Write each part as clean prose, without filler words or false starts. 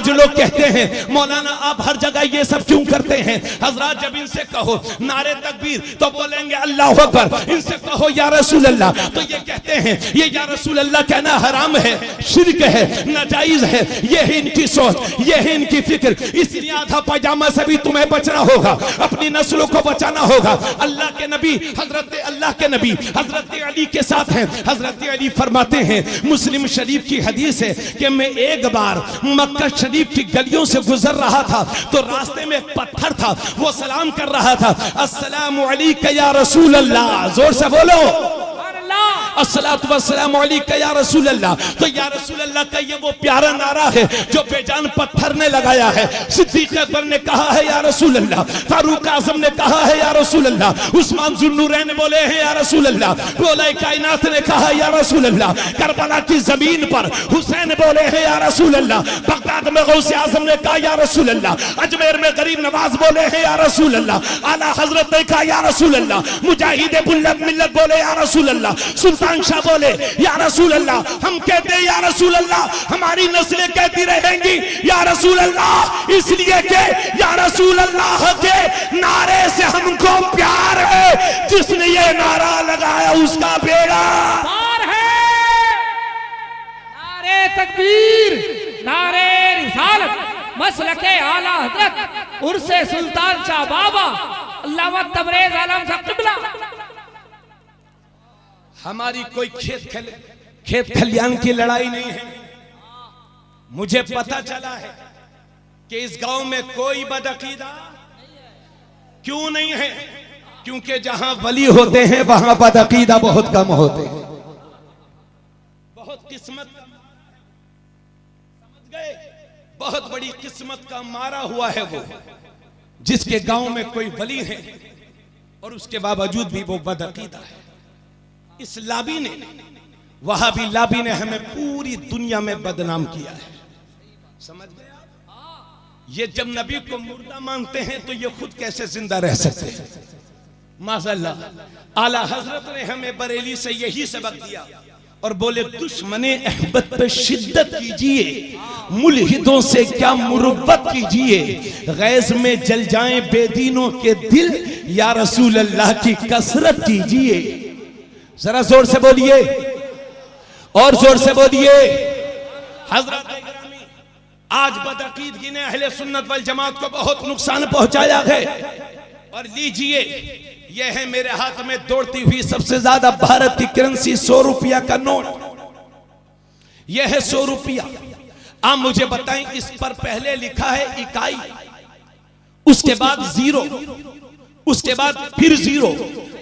आज लोग कहते हैं मौलाना आप हर जगह ये सब क्यों करते हैं? हजरत जब इनसे कहो नारे तकबीर तो बोलेंगे अल्लाह अकबर, इनसे कहो या रसूल अल्लाह तो ये कहते हैं ये या रसूल अल्लाह कहना हराम है, शिर्क है, नाजायज है। ये है इनकी सोच, ये है इनकी फिक्र। इसलिए आधा पैजामा से भी तुम्हें बचना होगा, अपनी नस्लों को बचाना होगा। अल्लाह के नबी अल्लाह के नबी हजरत अली के साथ हैं। हजरत अली फरमाते हैं, मुस्लिम शरीफ की हदीस है कि मैं एक बार मक्का शरीफ की गलियों से गुजर रहा था तो रास्ते में एक पत्थर था, वो सलाम कर रहा था, अस्सलामु अलैका या रसूल अल्लाह। जोर से बोलो अस्सलातु वस्सलामु अलैका या रसूल अल्लाह। तो या रसूल अल्लाह का ये वो प्यारा नारा है जो बेजान पत्थर ने लगाया है। सिद्दीक अकबर ने कहा है या रसूल अल्लाह, फारूक आजम ने कहा है या रसूल अल्लाह, उस्मान जुन्नूरैन बोले हैं या रसूल अल्लाह, बोले कायनात ने कहा या रसूल अल्लाह, करबला की जमीन पर हुसैन बोले हैं या रसूल अल्लाह, बगदाद में गौसे आजम ने कहा या रसूल अल्लाह, अजमेर में गरीब नवाज बोले हैं या रसूल अल्लाह, आला हजरत ने कहा या रसूल अल्लाह, मुजाहिद मिल्लत बोले या रसूल अल्लाह, सुल्तान शाह बोले या रसूल अल्लाह। हम कहते हैं या रसूल अल्लाह, हमारी नस्लें कहती रहेंगी या रसूल अल्लाह, इसलिए कि या रसूल अल्लाह के नारे से हमको प्यार है। जिसने ये नारा लगाया उसका बेड़ा पार है। नारे तकबीर, नारे रिसालत, मसलके आला हजरत उर्से सुल्तान शाह बाबा अल्लामा तबरेज आलम साहब क़िबला। हमारी कोई खेत खलियान की लड़ाई नहीं है। मुझे पता चला है कि इस गांव में कोई बदअकीदा क्यों नहीं है, क्योंकि जहां वली होते हैं वहां बदअकीदा बहुत कम होते हैं। बहुत किस्मत, समझ गए, बहुत बड़ी किस्मत का मारा हुआ है वो जिसके गांव में कोई वली है और उसके बावजूद भी वो बदअकीदा है। इस लाबी ने, वहाबी लाबी ने हमें पूरी दुनिया में बदनाम किया है। समझ गए आप? ये जब नबी को मुर्दा मानते हैं तो ये खुद कैसे जिंदा रह सकते हैं? माशाअल्लाह आला हजरत ने हमें बरेली से यही सबक दिया और बोले दुश्मने अहबत पे शिद्दत कीजिए, मुल्हिदों से क्या मुरव्वत कीजिए, गैज़ में जल जाएं बेदीनों के दिल, या रसूल अल्लाह की कसरत कीजिए। जरा जोर से बोलिए और जोर से बोलिए। हजरत गिरामी, आज बदअकीदगी ने अहले सुन्नत वल जमात को बहुत नुकसान पहुंचाया है। और लीजिए, यह है मेरे हाथ में दौड़ती हुई सबसे ज्यादा भारत की करेंसी 100 रुपया का नोट। यह है 100 रुपया। आप मुझे बताएं, इस पर पहले लिखा है इकाई, उसके बाद 0, उसके बाद फिर 0।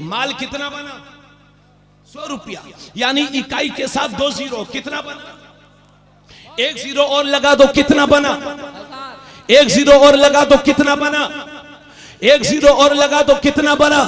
माल कितना बना? 100 रुपया। यानी इकाई के साथ 2 0, कितना बना? 1 0 और लगा दो, कितना बना? 1 0 और लगा दो, कितना बना? 1 0 और लगा दो, कितना बना?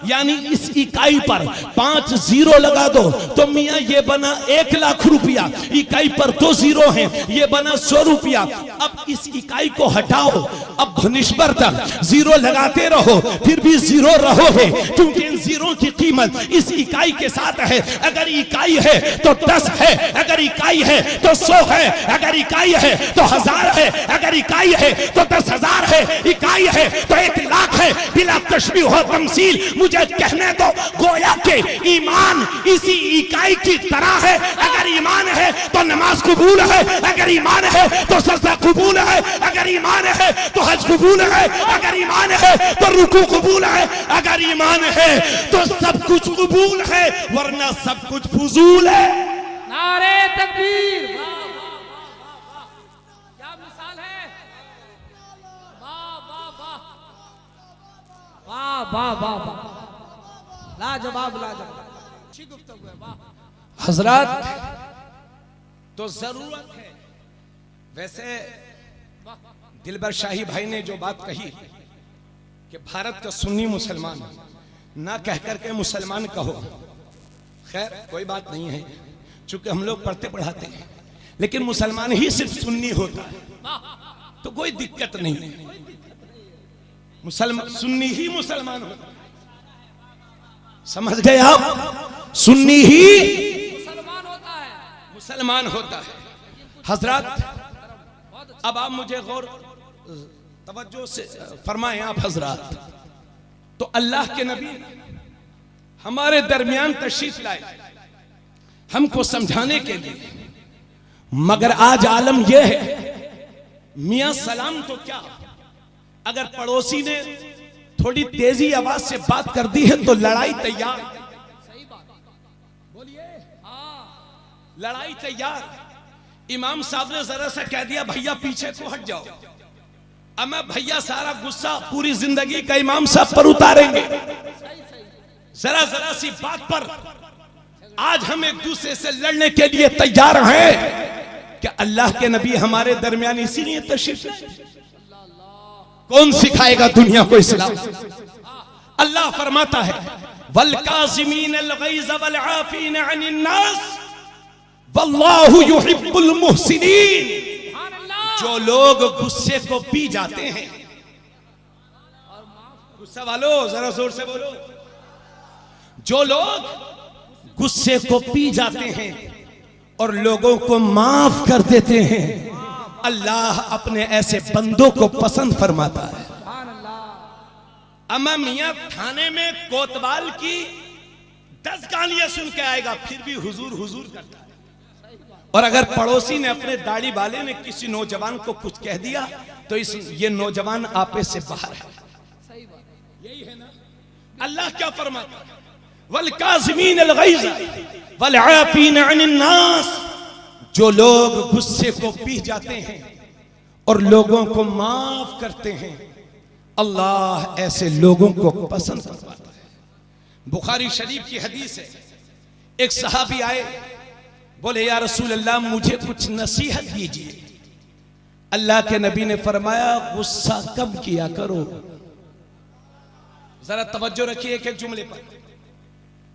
यानी इस इकाई पर 5 0 लगा दो तो मियां ये बना 1 लाख रुपया। इकाई पर 2 0 हैं, ये बना 100 रुपया। अब इस इकाई को हटाओ, अब निस्बर तक 0 लगाते रहो, फिर भी 0 रहोगे, क्योंकि इन 0 की कीमत इस इकाई के साथ है। अगर इकाई है तो 10 है, अगर इकाई है तो 100 है, अगर इकाई है तो 1000 है, अगर इकाई है तो 10,000 है, इकाई है तो 1 लाख है। बिला तशबीह व तमसील मुझे कहने दो, गोया के ईमान इसी इकाई की तरह है। अगर ईमान है तो नमाज कबूल है, अगर ईमान है तो सजदा कबूल है, अगर ईमान है तो हज कबूल है, अगर ईमान है तो रुकू कबूल है, अगर ईमान है तो सब कुछ कबूल है, वरना सब कुछ फजूल है। नारे तकबीर, क्या मिसाल है। वाह वाह वाह वाह वाह वाह वाह, लाजवाब लाजवाब, अच्छी गुफ्तगू है। वाह हजरत, तो जरूरत है। वैसे दिलबर शाही भाई ने जो बात कही कि भारत का सुन्नी मुसलमान ना कह करके मुसलमान कहो, खैर कोई बात नहीं है, चूंकि हम लोग पढ़ते पढ़ाते हैं, लेकिन मुसलमान ही सिर्फ सुन्नी होता है तो कोई दिक्कत नहीं है। मुसलमान सुन्नी ही मुसलमान होता है, समझ गए आप? सुन्नी ही मुसलमान होता है। हजरत अब आप मुझे गौर तवज्जो से फरमाएं आप हजरात, तो अल्लाह के नबी हमारे दरमियान तशरीफ लाए हमको समझाने के लिए, मगर आज आलम यह है मियां सलाम तो क्या, अगर पड़ोसी ने थोड़ी तेजी आवाज से बात कर दी है तो लड़ाई तैयार। सही बात, बोलिए, हाँ लड़ाई तैयार। इमाम साहब ने जरा सा कह दिया भैया पीछे को हट जाओ, अब मैं भैया सारा गुस्सा पूरी जिंदगी का इमाम साहब पर उतारेंगे। जरा जरा सी बात पर आज हम एक दूसरे से लड़ने के लिए तैयार हैं कि अल्लाह के नबी हमारे दरमियान इसीलिए तशरीफ लाए। कौन सिखाएगा दुनिया को इस्लाम? अल्लाह फरमाता है वल काज़िमीन अल गैज़ वल आफीन अनिन नास वल्लाहु युहिब्बुल मुहसिनीन। जो लोग गुस्से को पी जाते हैं, गुस्सा वालों जरा जोर से बोलो, जो लोग गुस्से को पी जाते हैं और लोगों को माफ कर देते हैं, अल्लाह अपने ऐसे बंदों को पसंद फरमाता है। अमा मियां थाने में कोतवाल की 10 गालियां सुन के आएगा फिर भी हुजूर हुजूर करता है, और अगर पड़ोसी ने अपने दाढ़ी वाले ने किसी नौजवान को कुछ कह दिया तो ये नौजवान आपे से बाहर है। यही है ना? अल्लाह क्या फरमाता है वल काज़िमीन अल गैज़ वल आफीन अनिन नास। जो लोग गुस्से को पी जाते हैं और लोगों को माफ करते हैं, अल्लाह ऐसे लोगों को पसंद फरमाता है। बुखारी शरीफ की हदीस है, एक सहाबी आए, बोले या रसूल अल्लाह मुझे कुछ नसीहत दीजिए। अल्लाह के नबी ने फरमाया गुस्सा कम किया करो। जरा तवज्जो रखिए एक एक जुमले पर।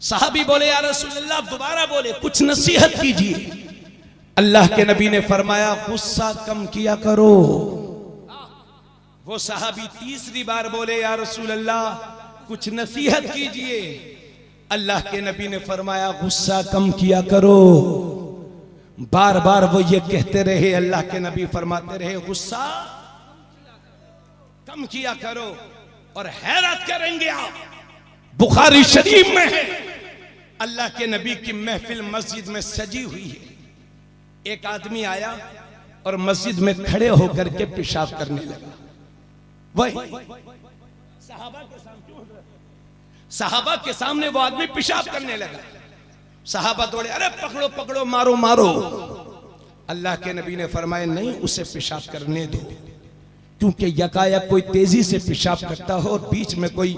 सहाबी बोले या रसूल अल्लाह, दोबारा बोले कुछ नसीहत कीजिए। अल्लाह के नबी ने फरमाया गुस्सा कम किया करो। वो सहाबी तीसरी बार बोले या रसूल अल्लाह कुछ नसीहत कीजिए। अल्लाह के नबी ने फरमाया गुस्सा कम किया करो। बार बार वो ये कहते रहे, अल्लाह के नबी फरमाते रहे गुस्सा कम किया करो। और हैरत करेंगे आप, बुखारी शरीफ में है अल्लाह के नबी की महफिल मस्जिद में सजी हुई है। एक आदमी आया और मस्जिद में खड़े होकर के पेशाब करने लगा। वही सहाबा के सामने वो आदमी पेशाब करने लगा। सहाबा दौड़े, अरे पकड़ो पकड़ो, मारो मारो। अल्लाह के नबी ने फरमाया नहीं, उसे पेशाब करने दो, क्योंकि यकायक कोई तेजी से पेशाब करता हो और बीच में कोई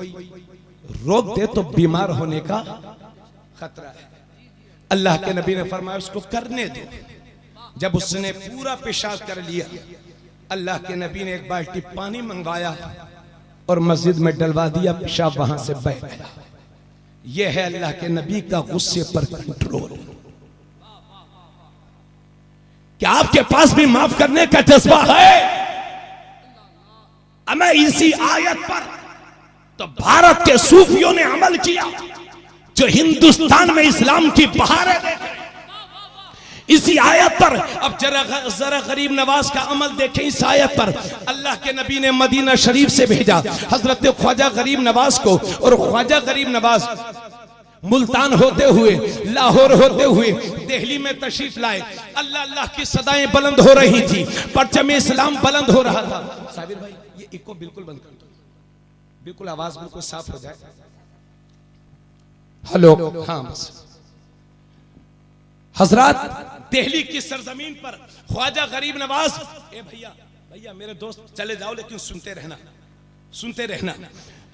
रोक दे तो बीमार होने का खतरा है। अल्लाह के नबी ने फरमाया उसको करने दो। जब उसने पूरा पेशाब कर लिया, अल्लाह के नबी ने एक बाल्टी पानी मंगवाया और मस्जिद में डलवा दिया, पेशाब वहां से बह गया। यह है अल्लाह के नबी का गुस्से पर कंट्रोल। क्या आपके पास भी माफ करने का जज्बा है? हमें इसी आयत पर तो भारत के सूफियों ने अमल किया, जो हिंदुस्तान में इस्लाम की बहारें देख रहे। इसी आयत पर अब जरा गरीब नवाज का अमल देखें। इस आयत पर अल्लाह के नबी ने मदीना शरीफ से भेजा हजरत ख्वाजा गरीब नवाज को, और ख्वाजा गरीब नवाज मुल्तान होते हुए, लाहौर होते हुए दिल्ली में तशरीफ लाए। अल्लाह अल्लाह की सदाएं बुलंद हो रही थी, परचम इस्लाम बुलंद हो रहा था। साबिर भाई ये इको बिल्कुल बंद कर दो, बिल्कुल आवाज बिल्कुल साफ हो जाए। हेलो, हाँ बस। हजरात दिल्ली की सरजमीन पर ख्वाजा गरीब नवाज, ए भैया भैया मेरे दोस्त चले जाओ लेकिन सुनते रहना, सुनते रहना।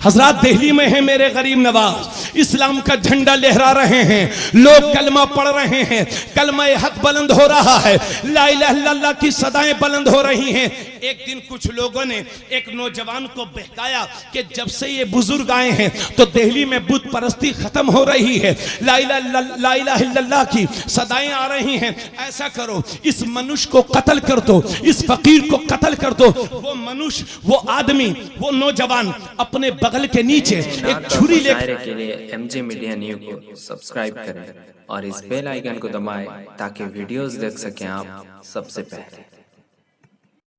हजरात दिल्ली में है मेरे गरीब नवाज, इस्लाम का झंडा लहरा रहे हैं, लोग कलमा पढ़ रहे हैं, कलमा हक बुलंद हो रहा है, ला इलाहा इल्लल्लाह की सदाएं बुलंद हो रही हैं। एक दिन कुछ लोगों ने एक नौजवान को बहकाया कि जब से ये बुजुर्ग आए हैं तो दिल्ली में बुत परस्ती खत्म हो रही है, ला इलाहा इल्लल्लाह की सदाएं आ रही हैं। ऐसा करो, इस मनुष्य को कत्ल कर दो, इस फकीर को कत्ल कर दो। वो मनुष्य, वो आदमी, वो नौजवान अपने बगल के नीचे एक छुरी लेकर के लिए MJ मीडिया न्यूज़ को सब्सक्राइब करें और इस बेल आइकन को दबाएं ताकि वीडियोस देख सकें आप सबसे पहले।